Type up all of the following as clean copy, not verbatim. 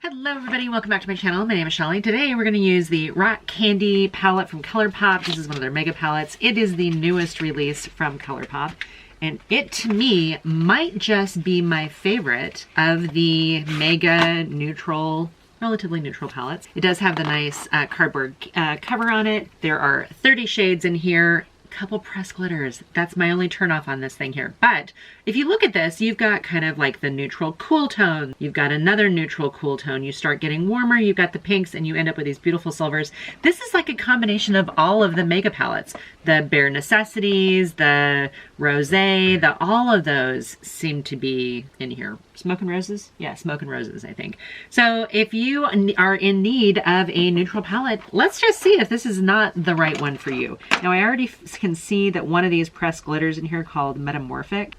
Hello everybody, welcome back to my channel. My name is Shelly. Today we're going to use the Rock Candy palette from Colourpop. This is one of their mega palettes. It is the newest release from Colourpop, and it to me might just be my favorite of the mega neutral, relatively neutral palettes. It does have the nice cardboard cover on it. There are 30 shades in here. Couple pressed glitters. That's my only turn off on this thing here. But if you look at this, you've got kind of like the neutral cool tone. You've got another neutral cool tone. You start getting warmer, you've got the pinks, and you end up with these beautiful silvers. This is like a combination of all of the mega palettes. The Bare Necessities, the Rosé, all of those seem to be in here. Smoke and Roses? Yeah, Smoke and Roses, I think. So if you are in need of a neutral palette, let's just see if this is not the right one for you. Now I already can see that one of these pressed glitters in here called Metamorphic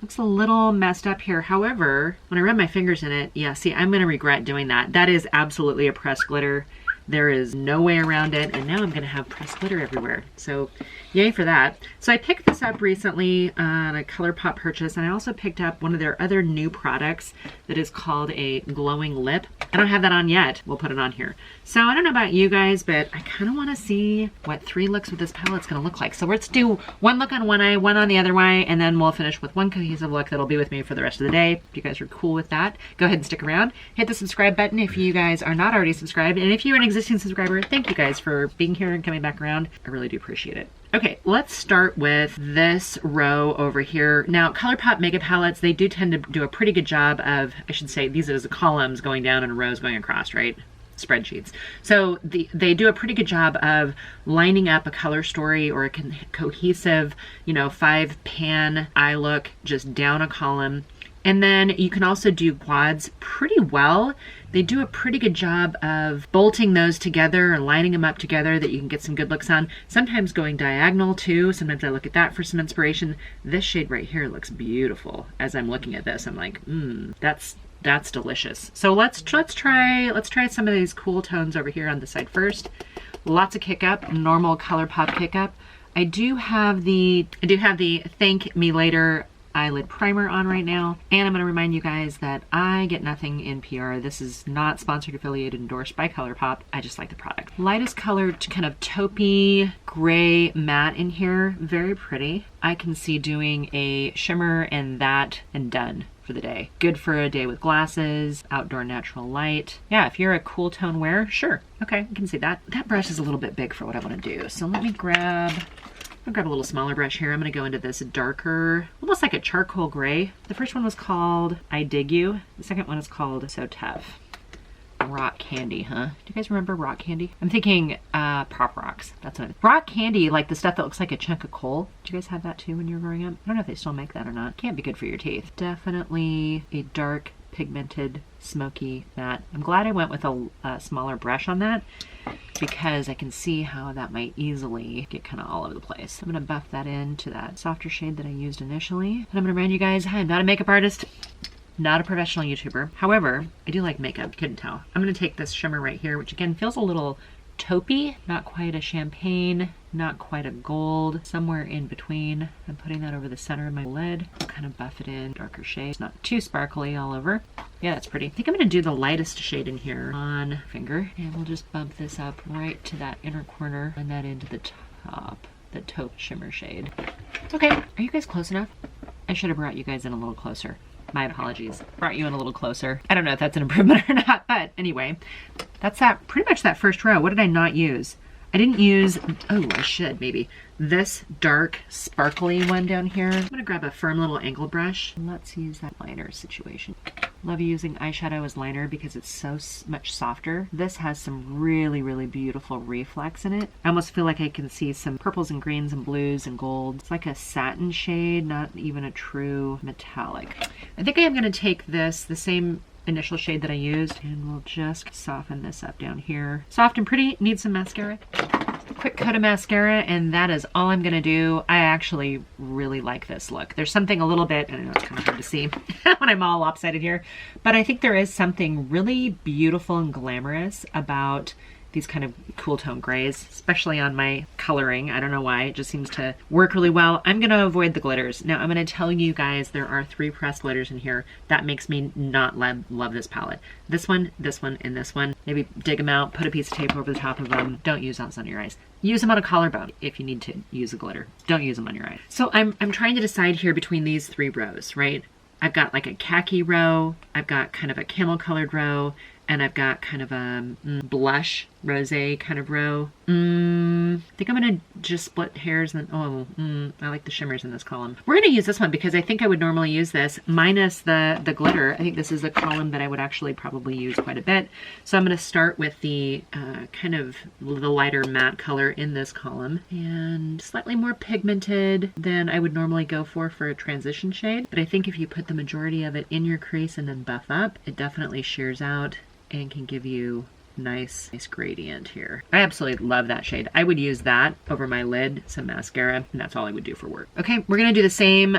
looks a little messed up here. However, when I rub my fingers in it, yeah, see, I'm gonna regret doing that. That is absolutely a pressed glitter. There is no way around it, and now I'm gonna have pressed glitter everywhere. So yay for that. So I picked this up recently on a Colourpop purchase, and I also picked up one of their other new products that is called a glowing lip. I don't have that on yet. We'll put it on here. So I don't know about you guys, but I kind of want to see what 3 looks with this palette's gonna look like. So let's do one look on one eye, one on the other eye, and then we'll finish with one cohesive look that'll be with me for the rest of the day. If you guys are cool with that, go ahead and stick around. Hit the subscribe button if you guys are not already subscribed. And if you're an existing subscriber, thank you guys for being here and coming back around. I really do appreciate it. Okay, let's start with this row over here. Now, Colourpop Mega Palettes, they do tend to do a pretty good job of, I should say, these are the columns going down and rows going across, right? Spreadsheets. So they do a pretty good job of lining up a color story or a cohesive, 5-pan eye look just down a column. And then you can also do quads pretty well. They do a pretty good job of bolting those together and lining them up together that you can get some good looks on. Sometimes going diagonal too. Sometimes I look at that for some inspiration. This shade right here looks beautiful. As I'm looking at this, I'm like, that's delicious. So let's try some of these cool tones over here on the side first. Lots of kick up, normal Colourpop kick up. I do have the Thank Me Later eyelid primer on right now, and I'm going to remind you guys that I get nothing in PR. This is not sponsored, affiliated, endorsed by Colourpop. I just like the product. Lightest color, kind of taupey gray matte in here, very pretty. I can see doing a shimmer and that and done for the day. Good for a day with glasses, outdoor natural light. Yeah, if you're a cool tone wearer, sure. Okay, I can see that. That brush is a little bit big for what I want to do, so let me grab a little smaller brush here. I'm going to go into this darker, almost like a charcoal gray. The first one was called I Dig You. The second one is called So Tough. Rock Candy, huh? Do you guys remember Rock Candy? I'm thinking Pop Rocks. That's what Rock Candy, like the stuff that looks like a chunk of coal. Did you guys have that too when you were growing up? I don't know if they still make that or not. Can't be good for your teeth. Definitely a dark, pigmented, smoky matte. I'm glad I went with a smaller brush on that, because I can see how that might easily get kind of all over the place. I'm going to buff that into that softer shade that I used initially. And I'm going to remind you guys, I'm not a makeup artist, not a professional YouTuber. However, I do like makeup, couldn't tell. I'm going to take this shimmer right here, which again feels a little taupey, not quite a champagne, not quite a gold, somewhere in between. I'm putting that over the center of my lid. I'll kind of buff it in, darker shade. It's not too sparkly all over. Yeah, that's pretty. I think I'm gonna do the lightest shade in here on finger, and we'll just bump this up right to that inner corner and that into the top, the Taupe Shimmer shade. Okay, are you guys close enough? I should have brought you guys in a little closer. My apologies. Brought you in a little closer. I don't know if that's an improvement or not, but anyway, that's pretty much that first row. What did I not use? I didn't use, oh, I should maybe. This dark, sparkly one down here. I'm gonna grab a firm little angle brush. Let's use that liner situation. Love using eyeshadow as liner because it's so much softer. This has some really, really beautiful reflex in it. I almost feel like I can see some purples and greens and blues and golds. It's like a satin shade, not even a true metallic. I think I am gonna take this, the same initial shade that I used, and we'll just soften this up down here. Soft and pretty, need some mascara. Quick coat of mascara, and that is all I'm gonna do. I actually really like this look. There's something a little bit, I know it's kind of hard to see when I'm all lopsided here, but I think there is something really beautiful and glamorous about these kind of cool tone grays, especially on my coloring. I don't know why, it just seems to work really well. I'm gonna avoid the glitters. Now I'm gonna tell you guys there are 3 pressed glitters in here. That makes me not love this palette. This one, and this one. Maybe dig them out, put a piece of tape over the top of them. Don't use those on your eyes. Use them on a collarbone if you need to use a glitter. Don't use them on your eyes. So I'm trying to decide here between these 3 rows, right? I've got like a khaki row, I've got kind of a camel colored row, and I've got kind of a blush rosé kind of row. I think I'm gonna just split hairs and I like the shimmers in this column. We're gonna use this one because I think I would normally use this minus the glitter. I think this is a column that I would actually probably use quite a bit. So I'm gonna start with the kind of the lighter matte color in this column and slightly more pigmented than I would normally go for a transition shade. But I think if you put the majority of it in your crease and then buff up, it definitely shears out and can give you nice gradient here. I absolutely love that shade. I would use that over my lid, some mascara, and that's all I would do for work. Okay, we're gonna do the same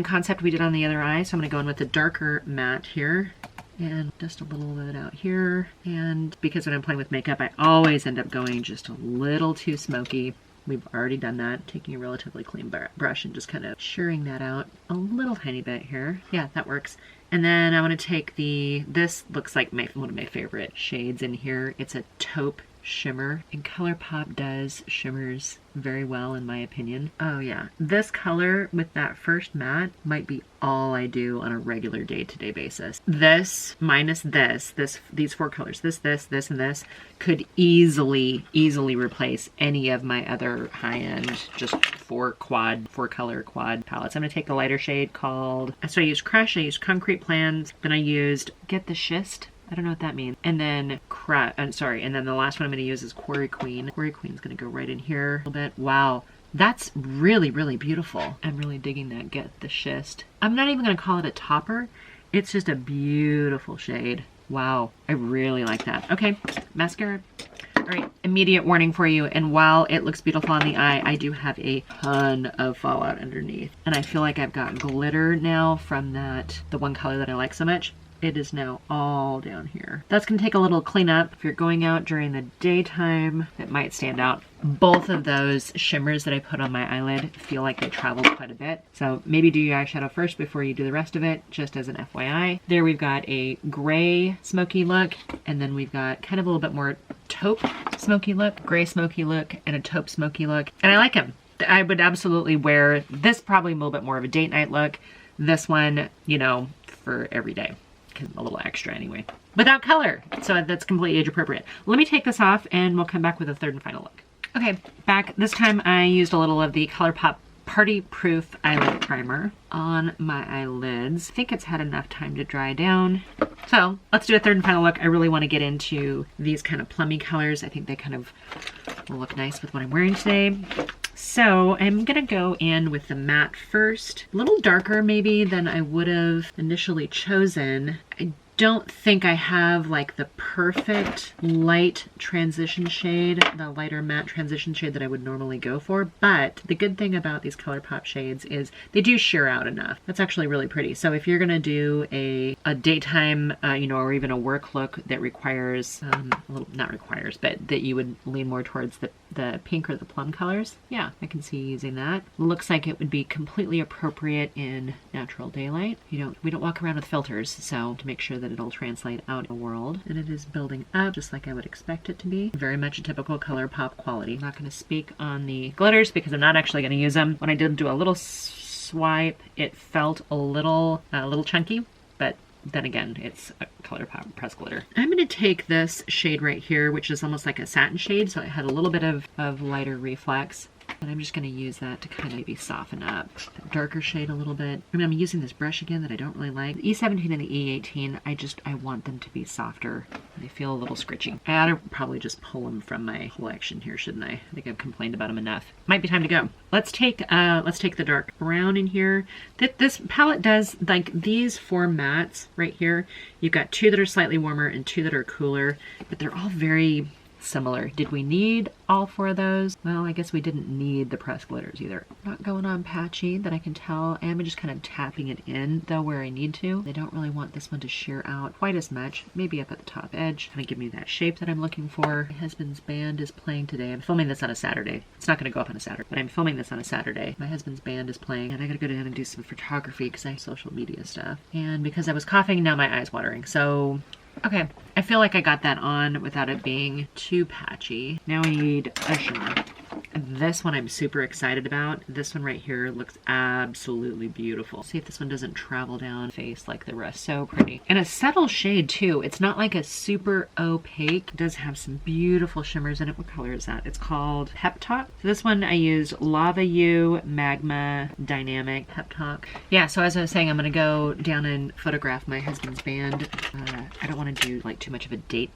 concept we did on the other eye. So I'm gonna go in with the darker matte here and just a little bit out here. And because when I'm playing with makeup, I always end up going just a little too smoky. We've already done that. Taking a relatively clean brush and just kind of shearing that out a little tiny bit here. Yeah, that works. And then I want to take this looks like one of my favorite shades in here. It's a Taupe Shimmer, and Colourpop does shimmers very well in my opinion. Oh yeah, this color with that first matte might be all I do on a regular day-to-day basis. This minus these 4 colors, this, and this could easily replace any of my other high-end just 4 color quad palettes. I'm gonna take the lighter shade called, so I used Crush, I used Concrete Plans, then I used Get the Schist. I don't know what that means. And then, and then the last one I'm going to use is Quarry Queen. Quarry Queen's going to go right in here a little bit. Wow, that's really, really beautiful. I'm really digging that Get the Schist. I'm not even going to call it a topper. It's just a beautiful shade. Wow, I really like that. Okay, mascara. All right, immediate warning for you. And while it looks beautiful on the eye, I do have a ton of fallout underneath. And I feel like I've got glitter now from the one color that I like so much. It is now all down here. That's gonna take a little cleanup. If you're going out during the daytime, it might stand out. Both of those shimmers that I put on my eyelid feel like they traveled quite a bit. So maybe do your eyeshadow first before you do the rest of it, just as an FYI. There we've got a gray smoky look, and then we've got kind of a little bit more taupe smoky look, gray smoky look, and a taupe smoky look. And I like them. I would absolutely wear this, probably a little bit more of a date night look. This one, you know, for every day. A little extra anyway, without color, so that's completely age appropriate. Let me take this off and we'll come back with a third and final look. Okay, back. This time I used a little of the Colourpop Party Proof Eyelid Primer on my eyelids. I think it's had enough time to dry down. So let's do a third and final look. I really want to get into these kind of plummy colors. I think they kind of will look nice with what I'm wearing today. So I'm gonna go in with the matte first. A little darker maybe than I would have initially chosen. I don't think I have like the perfect light transition shade, the lighter matte transition shade that I would normally go for, but the good thing about these Colourpop shades is they do sheer out enough. That's actually really pretty. So if you're gonna do a daytime, you know, or even a work look that requires, not requires, but that you would lean more towards the pink or the plum colors, yeah, I can see using that. Looks like it would be completely appropriate in natural daylight. We don't walk around with filters, so to make sure that it'll translate out in the world. And it is building up just like I would expect it to be. Very much a typical Colourpop quality. I'm not going to speak on the glitters because I'm not actually going to use them. When I did do a little swipe, it felt a little chunky, but then again, it's a Colourpop pressed glitter. I'm going to take this shade right here, which is almost like a satin shade, so it had a little bit of lighter reflex. And I'm just going to use that to kind of maybe soften up the darker shade a little bit. I mean, I'm using this brush again that I don't really like. The E17 and the E18, I want them to be softer. They feel a little scritchy. I ought to probably just pull them from my collection here, shouldn't I? I think I've complained about them enough. Might be time to go. Let's take the dark brown in here. This palette does, like these 4 mattes right here. You've got 2 that are slightly warmer and 2 that are cooler, but they're all very similar. Did we need all 4 of those? Well, I guess we didn't need the pressed glitters either. Not going on patchy that I can tell. I am just kind of tapping it in though where I need to. I don't really want this one to sheer out quite as much. Maybe up at the top edge. Kind of give me that shape that I'm looking for. My husband's band is playing today. I'm filming this on a Saturday. It's not going to go up on a Saturday, but I'm filming this on a Saturday. My husband's band is playing and I gotta go down and do some photography because I have social media stuff. And because I was coughing, now my eye's watering. So okay, I feel like I got that on without it being too patchy. Now we need a shimmer. This one I'm super excited about. This one right here looks absolutely beautiful. See if this one doesn't travel down face like the rest. So pretty. And a subtle shade too. It's not like a super opaque. It does have some beautiful shimmers in it. What color is that? It's called Pep Talk. So this one I used Lava U Magma Dynamic Pep Talk. Yeah, so as I was saying, I'm gonna go down and photograph my husband's band. I don't want to do like too much of a date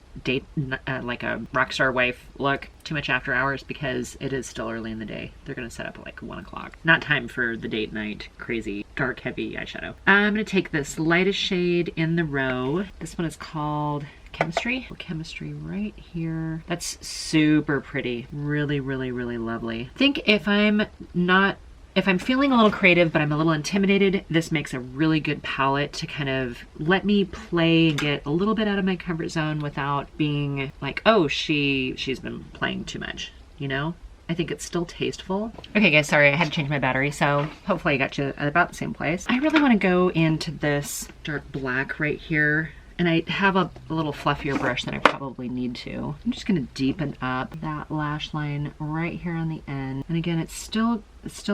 like a rock star wife look, too much after hours, because it is still early in the day. They're gonna set up at like 1 o'clock. Not time for the date night crazy dark heavy eyeshadow. I'm gonna take this lightest shade in the row. This one is called Chemistry. Chemistry right here. That's super pretty. Really, really, really lovely. I think if I'm feeling a little creative, but I'm a little intimidated, this makes a really good palette to kind of let me play and get a little bit out of my comfort zone without being like, oh, she's been playing too much, you know? I think it's still tasteful. Okay guys, sorry, I had to change my battery, so hopefully I got you at about the same place. I really want to go into this dark black right here. And I have a little fluffier brush than I probably need to. I'm just gonna deepen up that lash line right here on the end. And again, it's still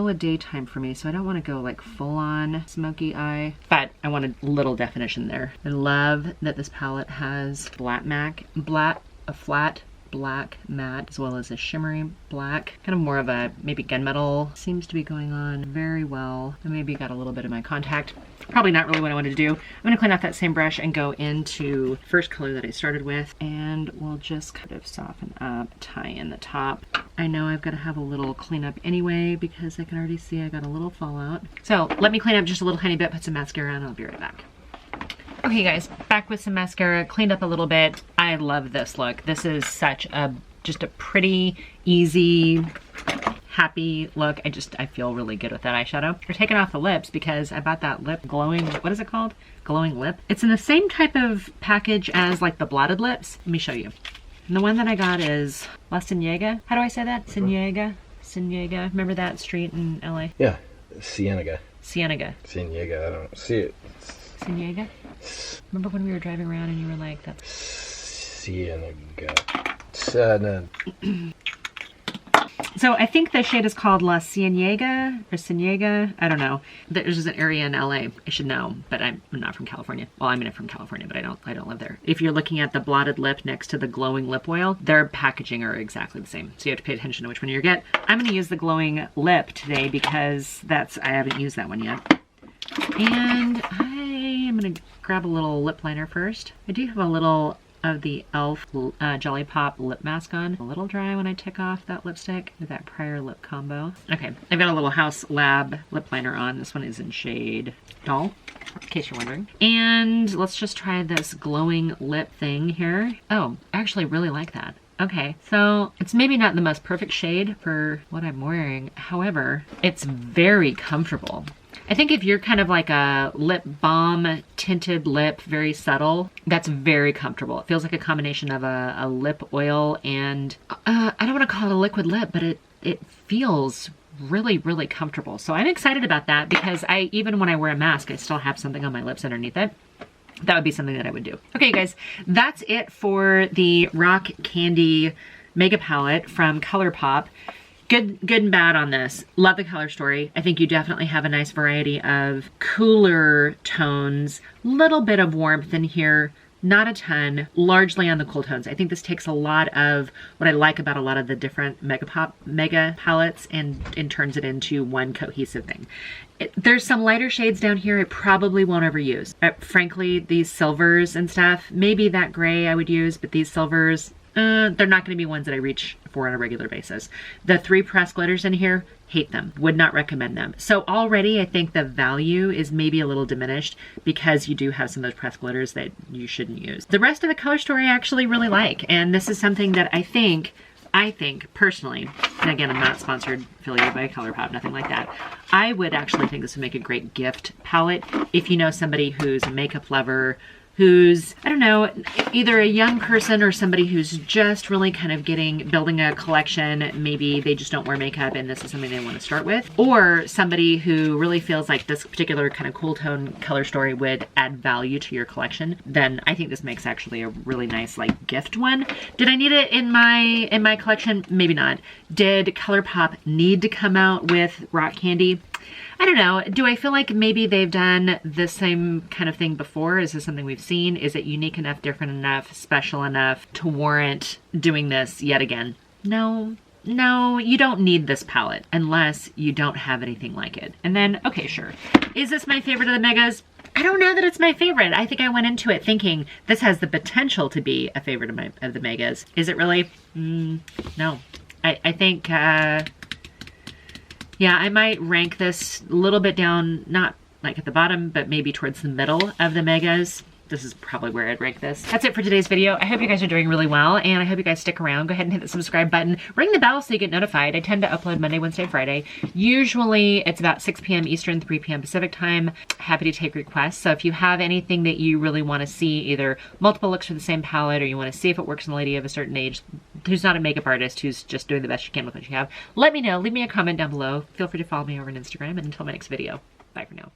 a daytime for me, so I don't wanna go like full on smoky eye, but I want a little definition there. I love that this palette has a flat black matte as well as a shimmery black, kind of more of a maybe gunmetal. Seems to be going on very well. I maybe got a little bit of my contact. Probably not really what I wanted to do. I'm gonna clean off that same brush and go into first color that I started with, and we'll just kind of soften up, tie in the top. I know I've got to have a little cleanup anyway because I can already see I got a little fallout. So let me clean up just a little tiny bit, put some mascara on, and I'll be right back. Okay guys, back with some mascara, cleaned up a little bit. I love this look. This is just a pretty, easy, happy look. I feel really good with that eyeshadow. We're taking off the lips because I bought that lip glowing, what is it called? Glowing lip. It's in the same type of package as like the blotted lips. Let me show you. And the one that I got is La Cienega. How do I say that? Cienega? Cienega. Remember that street in LA? Yeah, Cienega. Cienega. Cienega, I don't see it. Cienega? Remember when we were driving around and you were like, that's... Cienega. So I think the shade is called La Cienega or Cienega. I don't know. There's an area in LA. I should know, but I'm not from California. Well, I'm from California, but I don't live there. If you're looking at the blotted lip next to the glowing lip oil, their packaging are exactly the same. So you have to pay attention to which one you get. I'm going to use the glowing lip today because I haven't used that one yet. And I'm going to grab a little lip liner first. I do have a little of the e.l.f. Jolly Pop lip mask on. A little dry when I took off that lipstick with that prior lip combo. Okay, I've got a little House Lab lip liner on. This one is in shade Doll, in case you're wondering. And let's just try this glowing lip thing here. Oh, I actually really like that. Okay, so it's maybe not the most perfect shade for what I'm wearing. However, it's very comfortable. I think if you're kind of like a lip balm tinted lip, very subtle, that's very comfortable. It feels like a combination of a lip oil and, I don't want to call it a liquid lip, but it feels really, really comfortable. So I'm excited about that because even when I wear a mask, I still have something on my lips underneath it. That would be something that I would do. Okay guys, that's it for the Rock Candy Mega Palette from Colourpop. Good and bad on this. Love the color story. I think you definitely have a nice variety of cooler tones, little bit of warmth in here, not a ton, largely on the cool tones. I think this takes a lot of what I like about a lot of the different mega palettes and turns it into one cohesive thing. There's some lighter shades down here I probably won't ever use. Frankly, these silvers and stuff, maybe that gray I would use, but these silvers, they're not going to be ones that I reach for on a regular basis. The 3 pressed glitters in here, hate them, would not recommend them. So already I think the value is maybe a little diminished because you do have some of those pressed glitters that you shouldn't use. The rest of the color story I actually really like, and this is something that I think personally, and again, I'm not sponsored, affiliated by Colourpop, nothing like that. I would actually think this would make a great gift palette if you know somebody who's a makeup lover, who's, I don't know, either a young person or somebody who's just really kind of building a collection. Maybe they just don't wear makeup and this is something they want to start with. Or somebody who really feels like this particular kind of cool tone color story would add value to your collection. Then I think this makes actually a really nice like gift one. Did I need it in my collection? Maybe not. Did Colourpop need to come out with rock candy? I don't know. Do I feel like maybe they've done the same kind of thing before? Is this something we've seen? Is it unique enough, different enough, special enough to warrant doing this yet again? No. No, you don't need this palette unless you don't have anything like it. And then, okay, sure. Is this my favorite of the megas? I don't know that it's my favorite. I think I went into it thinking this has the potential to be a favorite of the megas. Is it really? No. I think... yeah, I might rank this a little bit down, not like at the bottom, but maybe towards the middle of the megas. This is probably where I'd rank this. That's it for today's video. I hope you guys are doing really well, and I hope you guys stick around. Go ahead and hit the subscribe button. Ring the bell so you get notified. I tend to upload Monday, Wednesday, Friday. Usually it's about 6 p.m. Eastern, 3 p.m. Pacific time. Happy to take requests. So if you have anything that you really want to see, either multiple looks for the same palette, or you want to see if it works on a lady of a certain age who's not a makeup artist, who's just doing the best you can with what you have, let me know. Leave me a comment down below. Feel free to follow me over on Instagram, and until my next video, bye for now.